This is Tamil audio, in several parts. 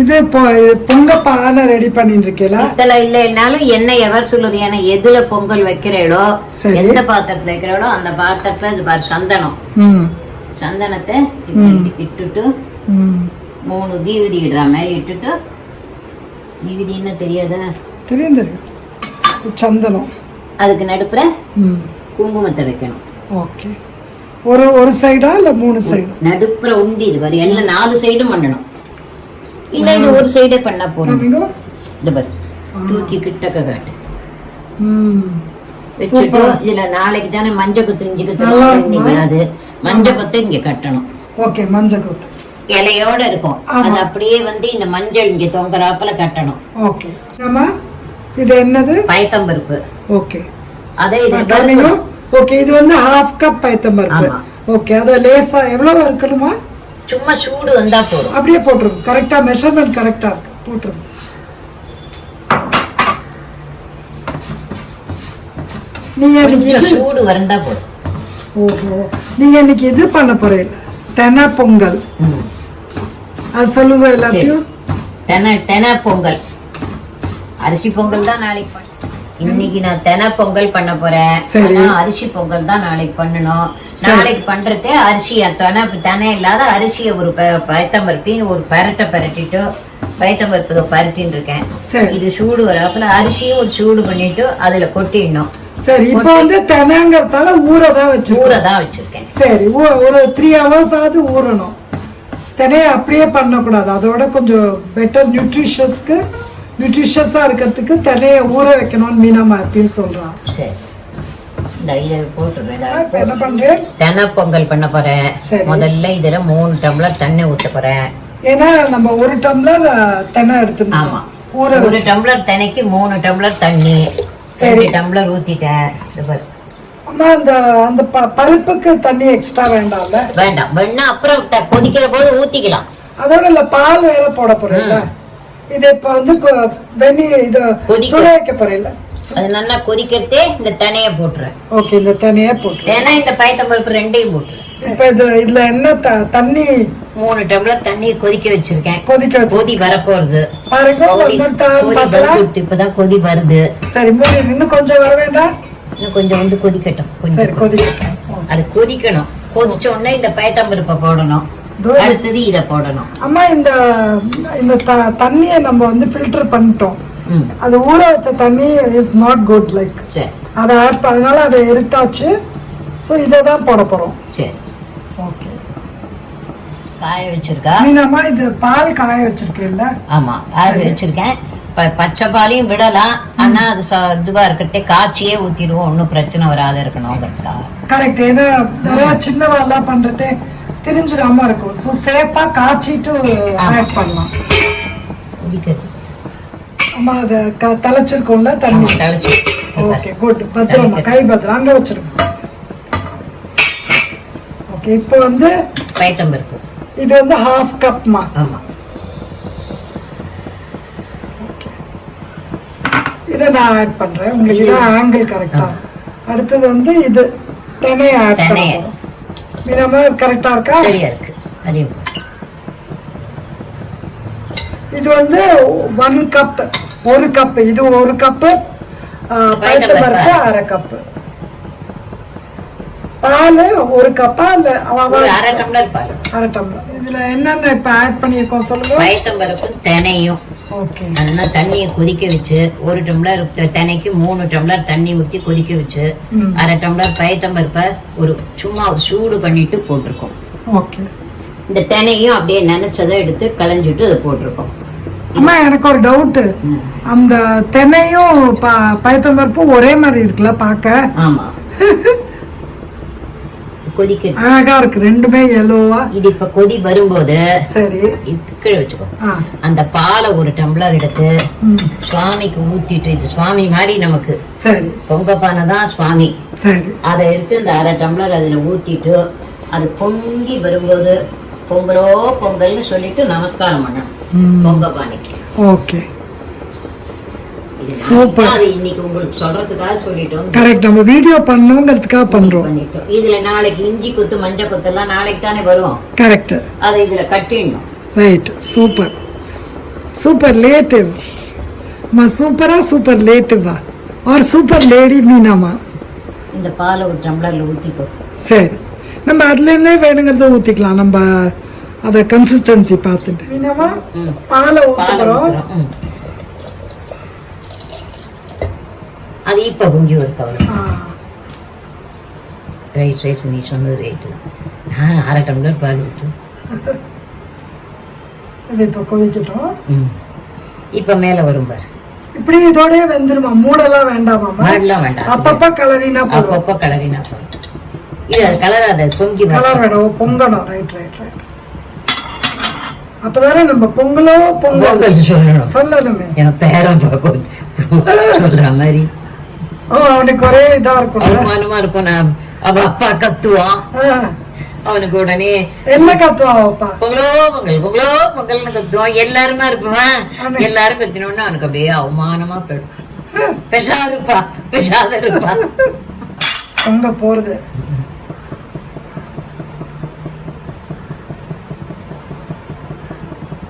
இது பொங்க பானை ரெடி பண்ணிட்டு இருக்கீங்களா? இதுல இல்லைனாலும் எண்ணெய் எவர் சொல்லுது. ஏன்னா எதுல பொங்கல் வைக்கிறீங்களோ, எந்த பாத்திரத்துல வைக்கிறீங்களோ அந்த பாத்திரத்துல இது பாரு சந்தனம். சந்தனத்தை இட்டுட்டு 3 தீவிதி இடுற மாதிரி இட்டுட்டு, தீவிதின்னு தெரியாதா? தெரியும் தெரியும். சந்தனம் அதுக்கு நடுப்புற குங்குமத்தை வைக்கணும். ஓகே. ஒரு சைடா இல்ல 3 சைடு? நடுப்புற உந்தி இது பாரு, எல்லாம் 4 சைடும் பண்ணணும். இல்ல இது ஒரு சைடே பண்ணா போதும். இந்த பாரு தூக்கி கிட்டக்க காட்டு வச்சுட்டு, இதுல நாளைக்கு தானே மஞ்சள் குத்து இஞ்சி குத்து விடாது. மஞ்சள் குத்து இங்க கட்டணும். ஓகே. மஞ்சள் குத்து இலையோட இருக்கும். அது அப்படியே இந்த மஞ்சள் இங்க தொங்கறாப்புல கட்டணும். ஓகே. நம்ம இது என்னது? பயத்தம்பருப்பு. ஓகே. அதே இது ஓகே. இது 1/2 கப் பயத்தம்பருப்பு. ஓகே. அத லேசா எவ்வளவு இருக்கணுமா? சும்மா சூடு வந்தா போதும். அப்படியே போட்டுருங்க. கரெக்டா மெஷர்மென்ட் கரெக்டா இருக்கு. போட்டுருங்க. நீங்க சூடு வந்தா போதும். ஓஹோ. நீங்க இன்னைக்கு இது பண்ண போறீங்க, தென பொங்கல். அது சொல்லுங்க எல்லாத்தையும். தென பொங்கல். அரிசி பொங்கல் தான் நாளைக்கு. இன்னைக்கு நான் தென பொங்கல் பண்ண போறேன். அரிசி பொங்கல் தான் நாளைக்கு பண்ணணும். நாளைக்கு பண்றதே அரிசி தெனை இல்லாத அரிசிய ஒரு பயத்தம்பருப்பையும் ஒரு பரட்டிட்டு பயத்தம்பருப்பு பரட்டின்னு இருக்கேன். இது சூடு வராப்புல அரிசியும் ஒரு சூடு பண்ணிட்டு அதுல கொட்டிடணும். சரி. இப்ப தெனங்கிறதால ஊறதான் வச்சிருக்கேன். சரி. ஒரு 3 hours ஆகுது ஊறணும். தெனைய அப்படியே பண்ணக்கூடாது. அதோட கொஞ்சம் பெட்டர் நியூட்ரிஷியஸா இருக்கிறதுக்கு தெனைய ஊற வைக்கணும்னு மீனாமா எப்பயும் சொல்றான். சரி. என்ன பண்றேன்? தென பொங்கல் பண்ண போறேன். முதல்ல இதுல 3 டம்ளர் தண்ணி ஊத்த போறேன். ஏன்னா நம்ம 1 டம்ளர் தெனை எடுத்துக்கணும். ஆமா. 1 டம்ளர் தெனைக்கு 3 டம்ளர் தண்ணி. 2 டம்ளர் ஊத்திட்டேன். அம்மா அந்த பருப்புக்கு தண்ணி எக்ஸ்ட்ரா வேண்டாம்ல? வேண்டாம். வேணா அப்புறம் கொதிக்கிற போது ஊத்திக்கலாம். அதோட இல்ல பால் வேற போட போறீங்க. இது இப்ப வெந்நி இது சுட வைக்க போறீங்க. அது நல்லா கொதிக்கிறதே இந்த தெனைய போட்டுறேன். ஓகே. இந்த தெனைய போட்டு ஏன்னா இந்த பயத்தம்பருப்பு 2ஐயும் போட்டுறேன். இப்ப இதுல என்ன தண்ணி? 3 டம்ளர் தண்ணி கொதிக்க வச்சிருக்கேன். கொதி வரப்போறது பாருங்க. இப்பதான் கொதி வருது. சரி. இன்னும் கொஞ்சம் வர வேண்டாம். இன்னும் கொஞ்சம் கொதிக்கட்டும். அது கொதிக்கணும். கொதிச்ச உடனே இந்த பயத்தம்பருப்பை போடணும். அடுத்தது இத போடணும். அம்மா இந்த தண்ணியை நம்ம ஃபில்டர் பண்ணிட்டோம். அது ஊற வச்ச தண்ணி இஸ் நாட் குட். லைக் அதை அதனால அதை எடுத்தாச்சு. சோ இததான் போட போறோம். சரி. ஓகே. காய வச்சிருக்கா மீனாமா? இது பால் காய வச்சிருக்கேன்ல? ஆமா, காய வச்சிருக்கேன். பச்சை பாலையும் விடலாம். ஆனா அது இதுவா இருக்கட்டே காய்ச்சியே ஊத்திடுவோம். ஒன்னும் பிரச்சனை வராத இருக்கணும்ங்கிறதுக்காக. கரெக்ட். ஏன்னா நிறைய சின்னவாலாம் பண்றது தெரிஞ்சிடாம இருக்கும். சோ சேஃபா காய்ச்சிட்டு ஆட் பண்ணலாம். அம்மா அத தலைச்சிருக்கோம்ல தண்ணி. ஓகே. குட். பத்திரமா கை பத்திரம் அங்க வச்சிருக்கோம். ஓகே. இப்போ பயத்தம்பருப்பு இது 1/2 கப்மா? ஆமா. ஓகே. இத நான் ஆட் பண்றேன். உங்களுக்கு ஆங்கிள் கரெக்ட்டா. அடுத்து இது தெனைய ஆட் பண்ணுங்க. மீனாமா கரெக்ட்டா இருக்கா? சரியா இருக்கு. அதே இது 1 கப். 1 கப். இது 1 கப் பயத்தம்பருப்பு 1/2 கப். பால் 1 கப்பா இல்ல 1/2 டம்ளர் பால்? 1/2 டம்ளர். இதுல என்னென்ன இப்ப ஆட் பண்ணிருக்கோம் சொல்லுங்க. பயத்தம்பருப்பு தெனையும். ஓகே. அதனால தண்ணியை கொதிக்க வச்சு 1 டம்ளர் தெனைக்கு 3 டம்ளர் தண்ணி ஊத்தி கொதிக்க வச்சு 1/2 டம்ளர் பயத்தம்பருப்பை சும்மா ஒரு சூடு பண்ணிட்டு போட்டிருக்கோம். ஓகே. இந்த தெனையும் அப்படியே நினைச்சதை எடுத்து களைஞ்சிட்டு அதை போட்டிருக்கோம். அம்மா எனக்கு ஒரு டவுட். அந்த தெனையும் பயத்தம்பருப்பும் ஒரே மாதிரி இருக்குல்ல பாக்க? ஆமா. கொதிக்க அழகா இருக்கு. ரெண்டுமே yellowவா. இது இப்ப கொதி வரும்போது சரி கீழே வச்சுக்கோ. அந்த பாலை 1 டம்ளர் எடுத்து சுவாமிக்கு ஊத்திட்டு, இது சுவாமி மாதிரி நமக்கு. சரி. பொங்க பானை தான் சுவாமி. சரி. அதை எடுத்து இந்த 1/2 டம்ளர் அதுல ஊத்திட்டு அது பொங்கி வரும்போது பொங்கலோ பொங்கல்னு சொல்லிட்டு நமஸ்காரம் பண்ண பொங்க பானைக்கு. ஓகே. சூப்பர். அது இன்னைக்கு உங்களுக்கு சொல்றதுக்காக சொல்லிட்டோம். கரெக்ட். நம்ம வீடியோ பண்ணணும்ங்கிறதுக்காக பண்றோம். இதுல நாளைக்கு இஞ்சி குத்து மஞ்சள் குத்து எல்லாம் நாளைக்கு தானே வரும். கரெக்ட். அதை இதுல கட்டிடணும். ரைட். சூப்பர். சூப்பர்லேட்டிவ் மா, சூப்பரா சூப்பர்லேட்டிவா ஆர் சூப்பர் லேடி மீனாமா. இந்த பாலை ஒரு டம்ளர்ல ஊத்திக்கோ. சரி, நம்ம அதுலேருந்தே வேணுங்கிறத ஊற்றிக்கலாம். நம்ம அதை கன்சிஸ்டன்சி பார்த்துட்டு மீனாமா பாலை ஊற்றுறோம். அது இப்போ பொங்கி ஒரு கவலை. ரைட் நீ சொன்னது ரைட்டு. நான் 1/2 டம்ளர் பால் ஊற்று. இது இப்போ கொதிக்கட்டும். இப்போ மேலே வரும் பாரு. இப்படி இதோடய வெந்துருமா? மூடெல்லாம் வேண்டாமா? மூடெல்லாம் வேண்டாம். அப்பப்போ கலரினா போதும். அப்பப்போ கலரினா போதும். இது அது கலராத, பொங்கி கலர் வேணும், பொங்கணும். Right right right. அப்பதானே நம்ம பொங்கலோ பொங்கல் சொல்லணுமே. என் பேரன் சொல்ற மாதிரி அவனுக்கு ஒரே இதா இருக்கும், அவமானமா இருக்கும். நான் அவ அப்பா கத்துவான், அவனுக்கு உடனே என்ன கத்துவான் அப்பா? பொங்கலோ பொங்கல் பொங்கலோ பொங்கல்னு கத்துவான். எல்லாருமா இருப்பான், எல்லாரும் கத்தினோன்னு அவனுக்கு அப்படியே அவமானமா போயிடும். பெஷாத இருப்பா பொங்க போறது.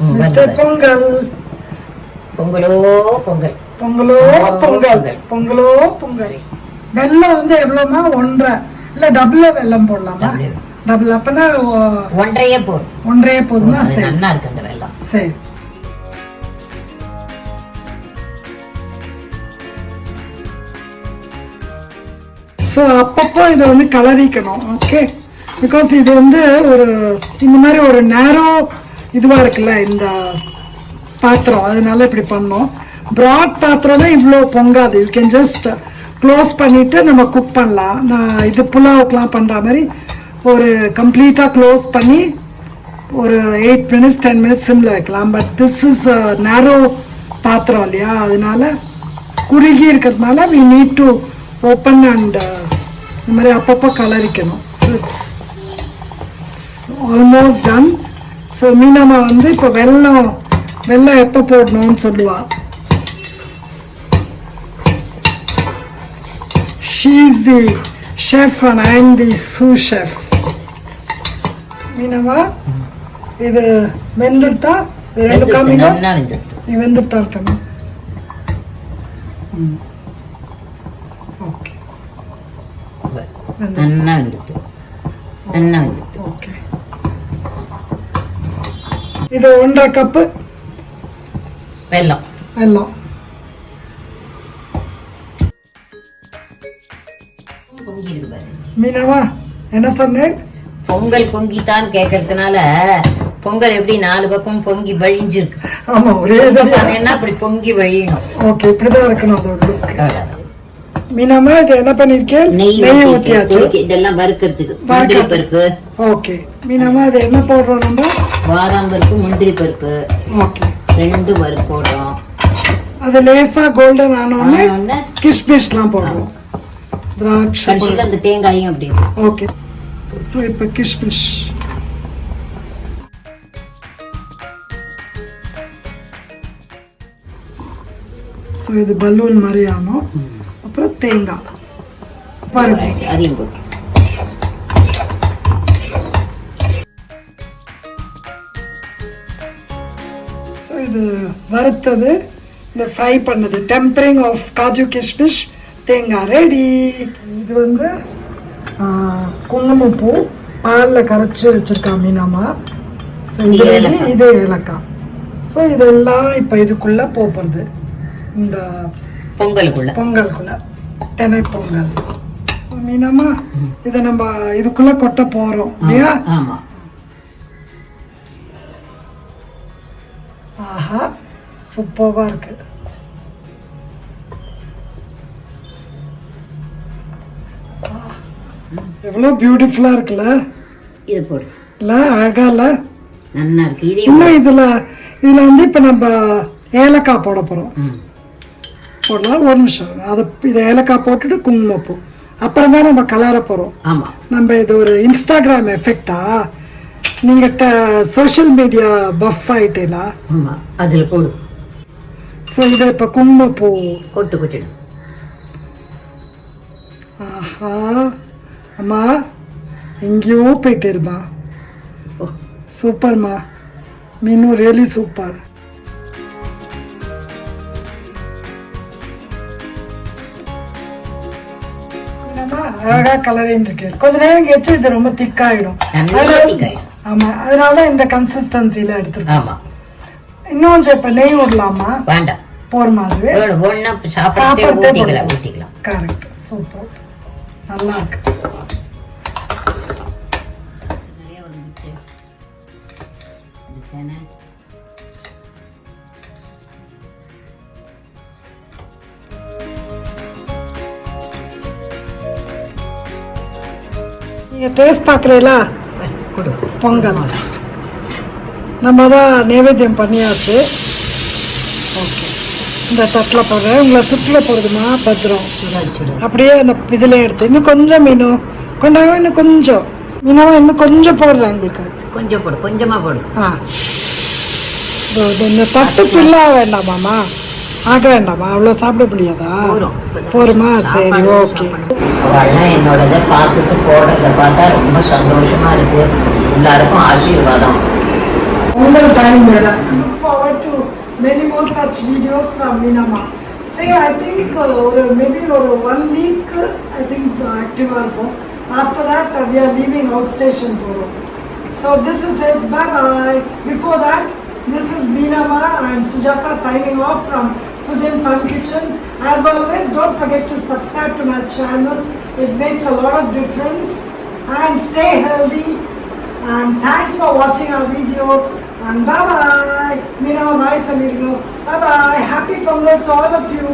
பொங்கல் பொங்கலோ பொங்கல் பொங்கலோ பொங்கல் பொங்கலோ பொங்கல். வெல்லம் வந்து எவ்வளவுமா? 1.5 இல்ல டபுள் வெல்லம் போடலாமா? டபுள். அப்பனா 1.5 போதும். 1.5 போதுமா? சரி, நல்லா இருக்கு அந்த வெல்லம். சரி. ஸோ அப்பப்போ இதை வந்து கலரிக்கணும். ஓகே, பிகாஸ் இது வந்து ஒரு இந்த மாதிரி ஒரு நேரோ இதுவாக இருக்குல்ல இந்த பாத்திரம், அதனால இப்படி பண்ணோம். ப்ராட் பாத்திரம்னா இவ்வளோ பொங்காது. யூ கேன் ஜஸ்ட் க்ளோஸ் பண்ணிவிட்டு நம்ம குக் பண்ணலாம். நான் இது புலாவுக்கெலாம் பண்ணுற மாதிரி ஒரு கம்ப்ளீட்டாக க்ளோஸ் பண்ணி ஒரு 8 minutes 10 minutes சிம்மில் வைக்கலாம். பட் திஸ் இஸ் நேரோ பாத்திரம் இல்லையா, அதனால குறுகி இருக்கிறதுனால we need to open and இந்த மாதிரி அப்பப்போ கலரிக்கணும். So it's almost done. So Meenamma வந்து இப்போ வெல்லம் எப்போ போடணும்னு சொல்லுவா. She is the chef and I am the sous chef. Meenamma இது வெந்துட்டா ரெண்டு காமிங்க. நீ வெந்துட்டா இருக்கணும். ஓகே, நல்லா வெந்துட்டு நல்லா வெந்துட்டு. ஓகே, இது 1.5 கப்பு வெல்லம். வெல்லம் பொங்கி இருக்கு பாரு. மீனவா என்ன சொன்னேன்? பொங்கல் பொங்கித்தான் கேட்கறதுனால பொங்கல் எப்படி 4 பக்கம் பொங்கி வழிஞ்சிருக்கு. ஆமா, ஒரே என்ன அப்படி பொங்கி வழியணும். ஓகே, இப்படிதான் இருக்கணும் அதோட. மீனாமா இது என்ன பண்ணிருக்கேன்? நெய் ஊத்தியாச்சு. இதெல்லாம் வறுக்கிறதுக்கு முந்திரி பருப்பு. ஓகே மீனாமா இது என்ன போடுறோம் நம்ம? பாதாம் பருப்பு முந்திரி பருப்பு. ஓகே, 2 வறுப்பு போடுறோம். அது லேசா கோல்டன் ஆனோடனே கிஷ்மிஷ்லாம் போடுறோம். திராட்சை, அந்த தேங்காயும் அப்படி. ஓகே, ஸோ இப்போ கிஷ்மிஷ். ஸோ இது பலூன் மாதிரி ஆனோம். அப்புறம் தேங்காய் பாருங்க, அதையும் போட்டு. ஸோ இது வறுத்தது, இந்த ஃப்ரை பண்ணது, டெம்பரிங் ஆஃப் காஜு கிஷ்மிஷ் தேங்காய் ரெடி. இது வந்து குங்குமப்பூ பாலில் கரைச்சி வச்சுருக்கா மீனாமா. ஸோ இது ஏலக்காய். ஸோ இதெல்லாம் இப்போ இதுக்குள்ளே போகிறது இந்த பொங்கலுக்குள்ள தெனை பொங்கல். மீனாமா இதை நம்ம இதுக்குள்ள கொட்ட போறோம் இல்லையா? ஆஹா, சூப்பர்வா இருக்கு. எவ்வளவு பியூட்டிஃபுல்லா இருக்குல்ல. இது போடு. இல்ல அழகா இல்ல, நல்லா இருக்கு. இன்னும் இதுல வந்து இப்ப நம்ம ஏலக்காய் போட போறோம். போடலாம், ஒரு நிமிஷம். இதை ஏலக்காய் போட்டுட்டு குங்குமப்பூ, அப்புறம் தான் நம்ம கலர போறோம். நம்ம இது ஒரு இன்ஸ்டாகிராம் எஃபெக்டா? நீங்க சோஷியல் மீடியா பஃப் ஆயிட்டீங்களா? அதுல போடு. ஸோ இதை இப்போ குங்குமப்பூ கொட்டிடு. ஆஹா, அம்மா எங்கேயோ போயிட்டுருமா. சூப்பர்மா மீனு, ரியலி சூப்பர். அழகா கலரின்னு இருக்கு. கொஞ்ச நேரம் கழிச்சு இது ரொம்ப திக்காயிடும். நல்லா திக்காயிடும். ஆமா, அதனால இந்த கன்சிஸ்டன்சில எடுத்துருக்கோம். ஆமா. இன்னும் கொஞ்சம் இப்ப நெய் விடலாமா? வேண்டாம், போர் மாதிரி ஒண்ணா சாப்பிட்டு ஊத்திக்கலாம். கரெக்ட், சூப்பர், நல்லா இருக்கு. நிறைய வந்துட்டு இதுதானே. நீங்க டேஸ்ட் பாக்குறீங்களா? கொடு. பொங்கல் நம்ம தான் நைவேத்தியம் பண்ணியாச்சு. ஓகே, இந்த தட்டில் போடுறேன். உங்களை சுற்றில் போடுதுமா பத்திரம். அப்படியே அந்த இதில் எடுத்து இன்னும் கொஞ்சம் மீனும் கொண்டாங்க. இன்னும் கொஞ்சம் மீனவா இன்னும் கொஞ்சம் போடுறேன் உங்களுக்கு. கொஞ்சம் போடு, கொஞ்சமாக போடு. இந்த தட்டு பில்லா வேண்டாமாம்மா? ஆக்க வேண்டாமா? அவ்வளோ சாப்பிட முடியாதா? போருமா? சரி, ஓகே. அவெல்லாம் என்னோடதை பார்த்துட்டு போடுறத பார்த்தா ரொம்ப சந்தோஷமா இருக்கு. எல்லாருக்கும் ஆசீர்வாதம். பொங்கல் டைம் வேற. Look forward to many more such videos from Minama. Say, I think maybe 1 week I think active இருக்கும். After that we are leaving outstation போறோம். So this is it. Bye bye. Before that, this is Minama and Sujata signing off from Sujan Fun Kitchen. As always, don't forget to subscribe to my channel. It makes a lot of difference. And stay healthy. And thanks for watching our video. And bye bye. Minama, bye, Samir. Bye bye. Happy Pongal to all of you.